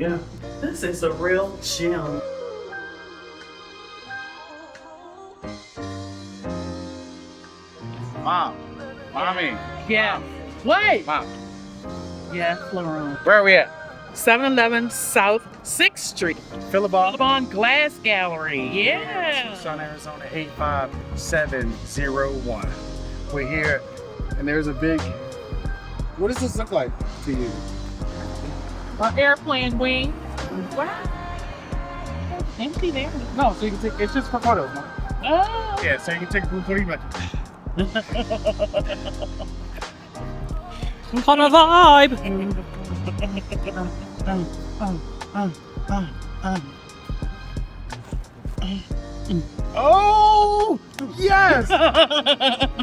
Yeah. This is a real gem. Mom. Mommy. Yeah. Wait. Mom. Yeah, Floron. Where are we at? 711 South 6th Street. Philabaum. Philabaum Glass Gallery. Yeah. Tucson, Arizona 85701. We're here, and there's a big. What does this look like to you? An airplane wing. Wow. Empty there. No, so you can take. It's just for photos. Mom. Oh. Yeah, so you can take a group photo. Some kind of vibe. Oh yes,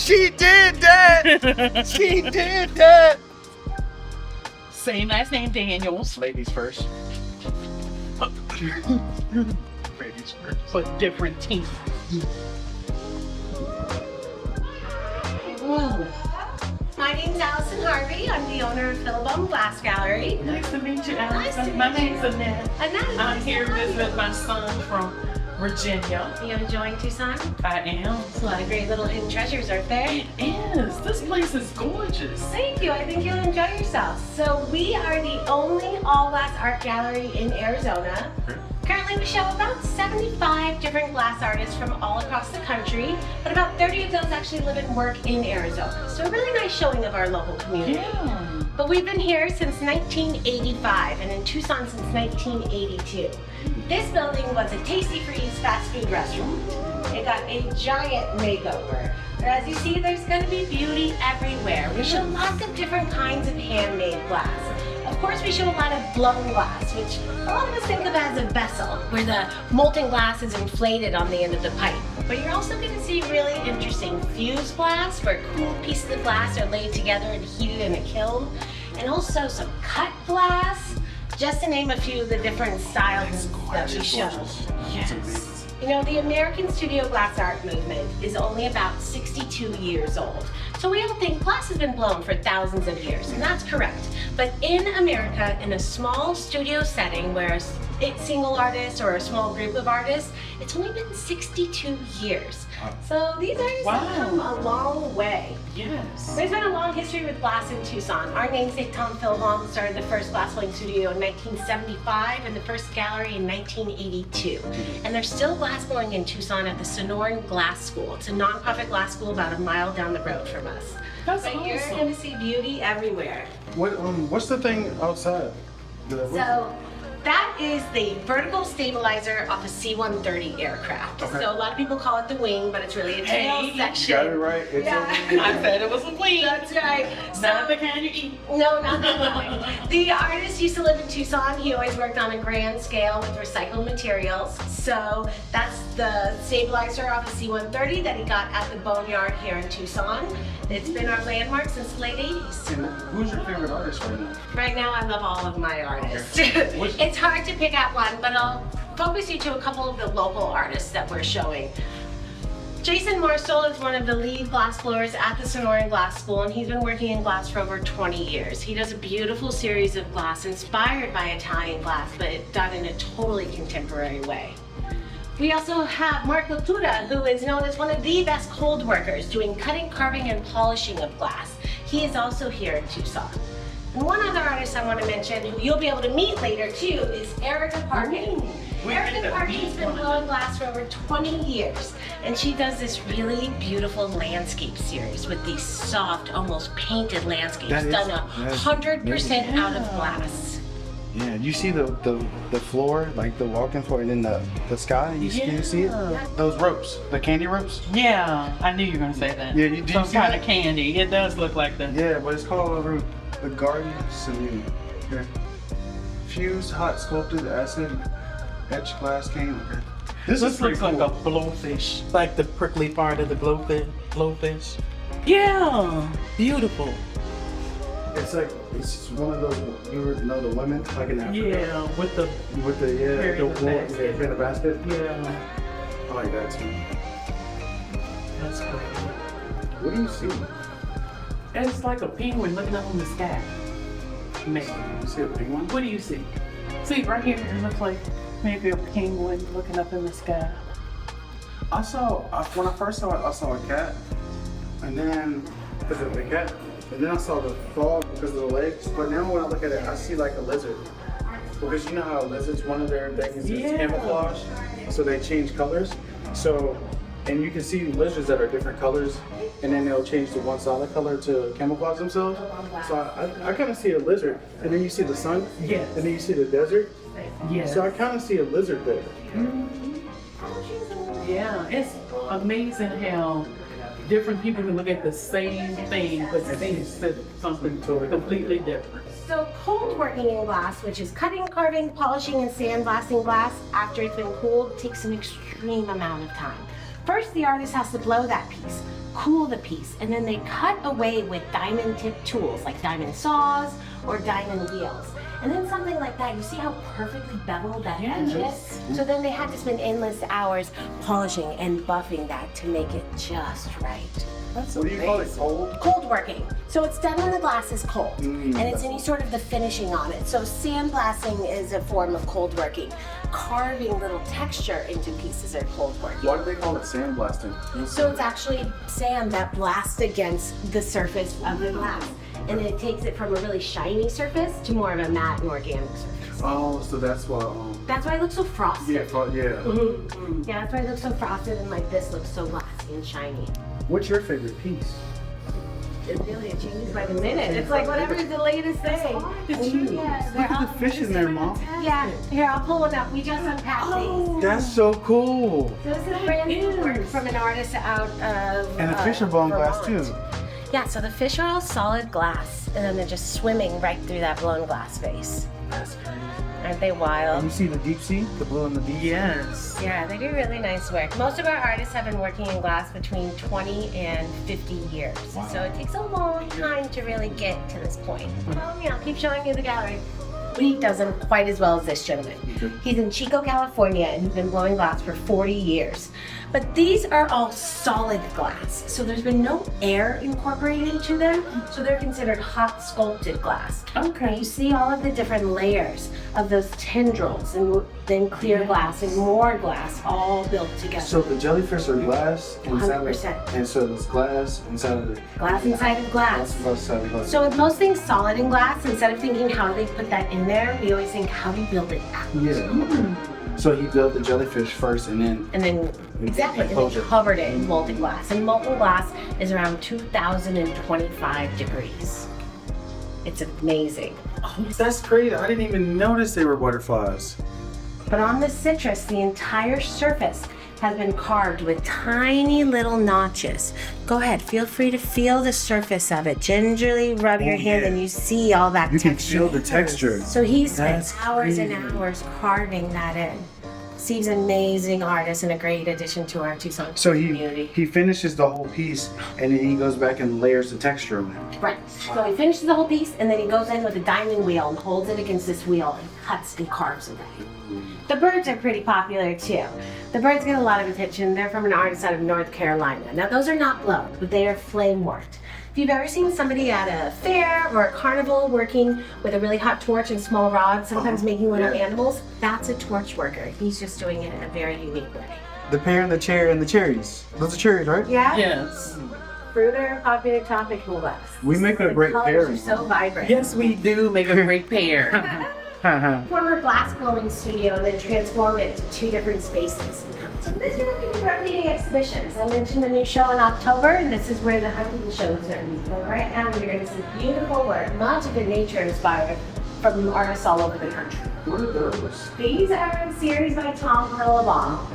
she did that. She did that. Same last name, Daniels, Ladies first. Ladies first. but different team. My name's Allison Harvey. I'm the owner of Philabaum Glass Gallery. Nice to meet you, Nice Allison. to My meet name's you. Annette. Annette, I'm here visiting my son from Virginia. You enjoying Tucson? I am. There's a lot of great little hidden treasures, aren't there? It is. This place is gorgeous. Thank you. I think you'll enjoy yourself. So we are the only all-glass art gallery in Arizona. Currently, we show about 75 different glass artists from all across the country, but about 30 of those actually live and work in Arizona. So a really nice showing of our local community. Yeah. But we've been here since 1985 and in Tucson since 1982. This building was a Tasty Freeze fast food restaurant. It got a giant makeover. But as you see, there's going to be beauty everywhere. We show lots of different kinds of handmade glass. Of course, we show a lot of blown glass, which a lot of us think of as a vessel, where the molten glass is inflated on the end of the pipe. But you're also going to see really interesting fused glass, where cool pieces of glass are laid together and heated in a kiln, and also some cut glass, just to name a few of the different styles that we show. Yes. You know, the American studio glass art movement is only about 62 years old. So we all think glass has been blown for thousands of years, and that's correct. But in America, in a small studio setting where it's single artists or a small group of artists, it's only been 62 years. So these artists have come a long way. Yes. There's been a long history with glass in Tucson. Our namesake Tom Philabaum started the first glass blowing studio in 1975 and the first gallery in 1982. And there's still glass blowing in Tucson at the Sonoran Glass School. It's a nonprofit glass school about a mile down the road from us. That's But you're awesome. going to see beauty everywhere. What's the thing outside? So that is the vertical stabilizer off a C-130 aircraft. Okay. So a lot of people call it the wing, but it's really a tail Hey, section. You got it right. It's I said it was a wing. That's right. Not the kind you eat. No, not the wing. The artist used to live in Tucson. He always worked on a grand scale with recycled materials. So that's the stabilizer off a C-130 that he got at the Boneyard here in Tucson. It's been our landmark since the late 80s. And who's your favorite artist right now? Right now, I love all of my artists. Which- It's hard to pick out one, but I'll focus you to a couple of the local artists that we're showing. Jason Marshall is one of the lead glass blowers at the Sonoran Glass School, and he's been working in glass for over 20 years. He does a beautiful series of glass inspired by Italian glass, but done in a totally contemporary way. We also have Mark Laputa, who is known as one of the best cold workers, doing cutting, carving, and polishing of glass. He is also here in Tucson. And one other artist I want to mention, who you'll be able to meet later too, is Erica Parkin. We Erica get to Parkin's meet been one of blowing glass for over 20 years, and she does this really beautiful landscape series with these soft, almost painted landscapes That is- done that's 100% out of Yeah. glass. Yeah, you see the floor, like the walking floor, and then the sky. You see it? Yeah. Those ropes, the candy ropes. Yeah, I knew you were going to say that. Yeah, did you Some see kind that? of candy. It does look like that. Yeah, but it's called the Garden Saloon. Here. Fused hot sculpted acid etched glass cane. Okay. This is pretty looks cool. like a blowfish. Like the prickly part of the blowfish. Yeah, beautiful. It's like it's one of those you know the women like in Africa. Yeah, with the With the Carry the the wool, basket. in the basket. yeah. I like that too. That's great. What do you see? It's like a penguin looking up in the sky. Man, You see a penguin? what do you see? See, right here, it looks like maybe a penguin looking up in the sky. When I first saw it, I saw a cat, and then because of the cat, and then I saw the frog because of the legs. But now when I look at it, I see like a lizard. Because you know how lizards, one of their things is camouflage, so they change colors. So, and you can see lizards that are different colors, and then they'll change to one solid color to camouflage themselves. So I kind of see a lizard, and then you see the sun, Yes. and then you see the desert. Yes. So I kind of see a lizard there. Yeah, it's amazing how different people can look at the same thing, but see something completely different. So cold working in glass, which is cutting, carving, polishing, and sandblasting glass after it's been cooled, takes an extreme amount of time. First, the artist has to blow that piece, cool the piece, and then they cut away with diamond tipped tools like diamond saws or diamond wheels. And then something like that, you see how perfectly beveled that edge is? So then they had to spend endless hours polishing and buffing that to make it just right. That's What do you call it? Cold? Cold working. So it's done when the glass is cold, and it's any sort of the finishing on it. So sandblasting is a form of cold working. Carving little texture into pieces are cold working. Why do they call it sandblasting? So it's actually sand that blasts against the surface of the glass. And then it takes it from a really shiny surface to more of a matte and organic surface. Oh, so that's why. That's why it looks so frosted. Yeah. Yeah, that's why it looks so frosted, and like this looks so glassy and shiny. What's your favorite piece? It really changes by the minute. It's like whatever's the latest thing. Yeah, Look at the fish in there, Mom. yeah, here, I'll pull one up. We just unpacked these. That's so cool. So this is brand new work from an artist out of And the Philabaum glass Vermont. too. Yeah, so the fish are all solid glass, and then they're just swimming right through that blown glass face. That's crazy. Aren't they And wild? you see the deep sea, the blue and the deep sea? Yes. Yeah, they do really nice work. Most of our artists have been working in glass between 20 and 50 years. Wow. So it takes a long time to really get to this point. Well, yeah, I'll keep showing you the gallery. Lee doesn't quite as well as this gentleman. Okay. He's in Chico, California, and he's been blowing glass for 40 years. But these are all solid glass, so there's been no air incorporated into them, so they're considered hot sculpted glass. Okay. You see all of the different layers of those tendrils, and then clear glass and more glass all built together. So the jellyfish are glass inside of 100%. and so there's glass inside of the Glass inside of glass. inside of glass. So with most things solid in glass, instead of thinking how do they put that in there, we always think how do you build it out? Yeah. So he built the jellyfish first and then And then, exactly, and Enclosure. then covered it in molten glass. And molten glass is around 2025 degrees. It's amazing. oh, that's crazy. I didn't even notice they were butterflies. But on the citrus, the entire surface has been carved with tiny little notches. Go ahead, feel free to feel the surface of it. Gingerly rub your hand yeah. and you see all that You can texture. feel the texture. So he spent That's hours and crazy. hours carving that in. So he's an amazing artist and a great addition to our Tucson So community. he finishes the whole piece and then he goes back and layers the texture on it. Right. So he finishes the whole piece and then he goes in with a diamond wheel and holds it against this wheel and cuts and carves away. The birds are pretty popular too. The birds get a lot of attention. They're from an artist out of North Carolina. Now those are not blown, but they are flame worked. If you've ever seen somebody at a fair or a carnival working with a really hot torch and small rods, sometimes making little animals, that's a torch worker. He's just doing it in a very unique way. The pear and the cherry and the cherries. Those are cherries, right? Yeah? Yes. Fruit are a popular topic in the West. We make a The great colors pairing. are so vibrant. Yes, we do make a great pair. Former glass blowing studio and then transform it to two different spaces. So this year we're doing rotating exhibitions. I mentioned the new show in October, and this is where the hunting shows are. So right now we're going to see beautiful work, much of it nature inspired, from artists all over the country. What are those? These are a series by Tom Philabaum,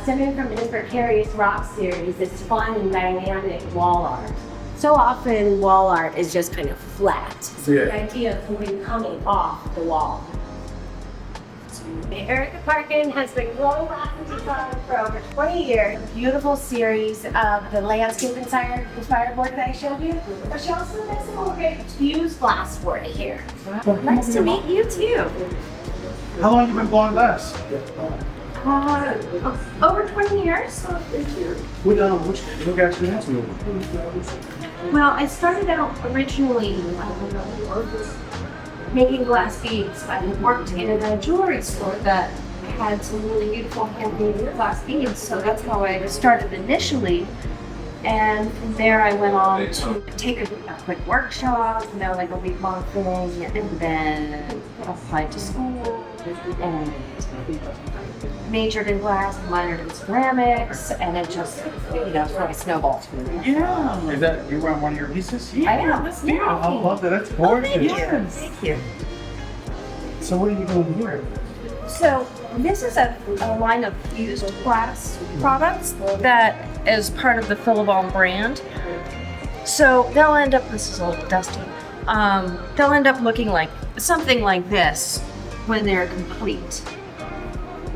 stemming from his Precarious Rock series, this fun and dynamic wall art. So often wall art is just kind of flat. So Yeah. the idea of something coming off the wall. Erica Parkin has been growing glass in Tucson for over 20 years. A beautiful series of the landscape inspired work that I showed you. But she also does some more great fused glass work here. Nice to meet you too. How long have you been blowing glass? Over 20 years. What got you into it? Well, I started out originally making glass beads. I worked in a jewelry store that had some really beautiful handmade glass beads, so that's how I started initially. And from there I went on to take a quick workshop, like a week-long thing, and then applied to school and majored in glass, minored in ceramics, and it just, sort of snowballed. Yeah. Is that you wearing one of your pieces? I am. That's beautiful. I love that. That's gorgeous. Yes. Thank you. So what are you doing here? So this is a line of fused glass products that is part of the Philabaum brand. So they'll end up, this is a little dusty, they'll end up looking like something like this when they're complete.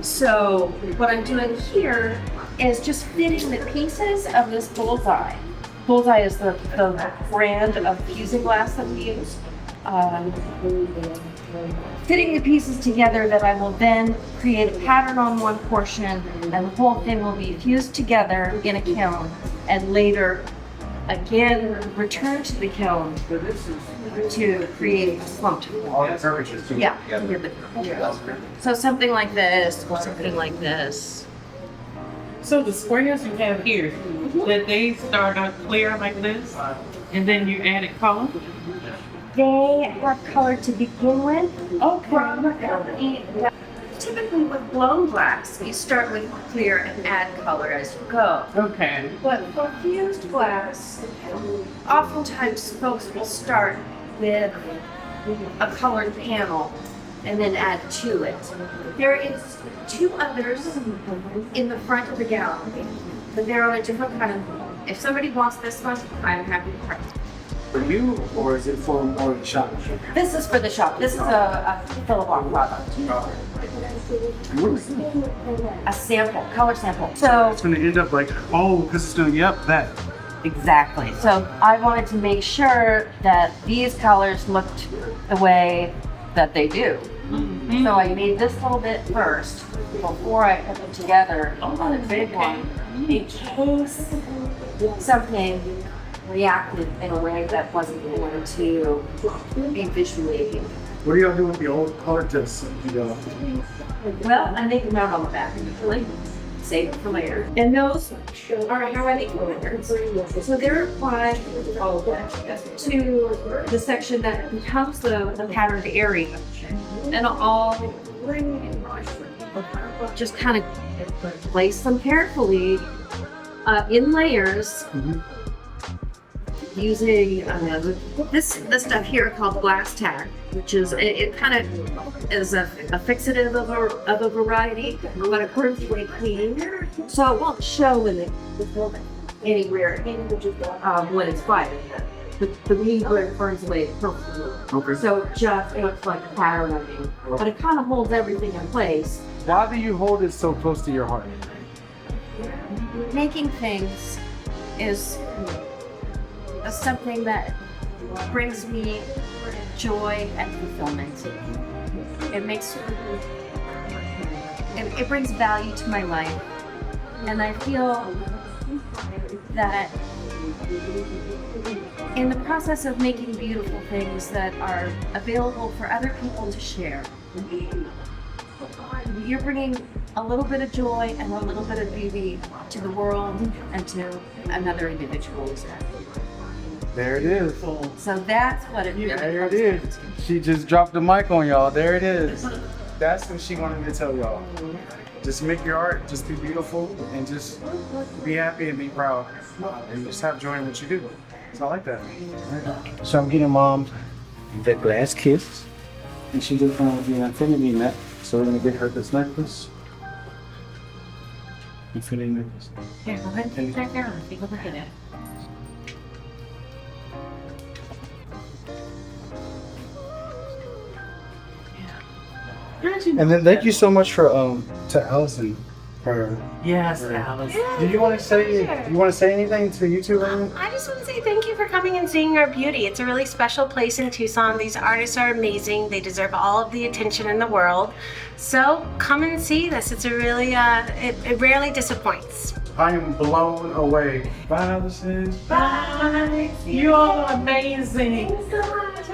So what I'm doing here is just fitting the pieces of this bullseye. Bullseye is the brand of fusing glass that we use. Fitting the pieces together that I will then create a pattern on one portion, and the whole thing will be fused together in a kiln and later again return to the kiln to create a slumped All the curvatures. yeah. So something like this or something like this. So the squares you have here, that they start out clear like this, and then you added color? They have color to begin with. Okay. Typically with blown glass, you start with clear and add color as you go. Okay. But for fused glass, oftentimes folks will start with a colored panel and then add to it. There is two others in the front of the gallery, but they're on a different kind of, if somebody wants this one, I'm happy to print. For you, or is it for more of the shop? This is for the shop. This is a Philabaum product. A sample, color sample. So It's gonna end up like, because it's doing, that. exactly. So I wanted to make sure that these colors looked the way that they do. So I made this little bit first before I put them together on a big one in case something reacted in a way that wasn't going to be visually appealing. What do y'all do with the old color discs? Well, I make them out on the back, really. Save it for later. And those are how I make them. So they're applied to the section that becomes the patterned area. And I'll just kind of place them carefully in layers. Using this stuff here called glass tack, which is it kind of is a fixative of a variety, but it burns away clean, so it won't show in anywhere when it's fired. The meat burns away perfectly. Okay. So it just looks like a pattern, but it kind of holds everything in place. Why do you hold it so close to your heart? Making things is something that brings me joy and fulfillment. It brings value to my life, and I feel that in the process of making beautiful things that are available for other people to share, you're bringing a little bit of joy and a little bit of beauty to the world and to another individual. There it is. So that's what it really There it comes is. She just dropped the mic on y'all. There it is. That's what she wanted to tell y'all. Just make your art, just be beautiful, and just be happy and be proud. And just have joy in what you do. So I like that. So I'm getting Mom the glass kiss. And she just wanted the infinity neck. So we're gonna get her this necklace. Infinity necklace. Here, go ahead and take care of it. Take a look at it. And then thank you so much for to Allison for Yes, Alice. Do you want to say anything to YouTube right now? I just want to say thank you for coming and seeing our beauty. It's a really special place in Tucson. These artists are amazing. They deserve all of the attention in the world. So come and see this. It's a really, it rarely disappoints. I am blown away. Bye, Allison. Bye. You all are amazing. Thanks so much.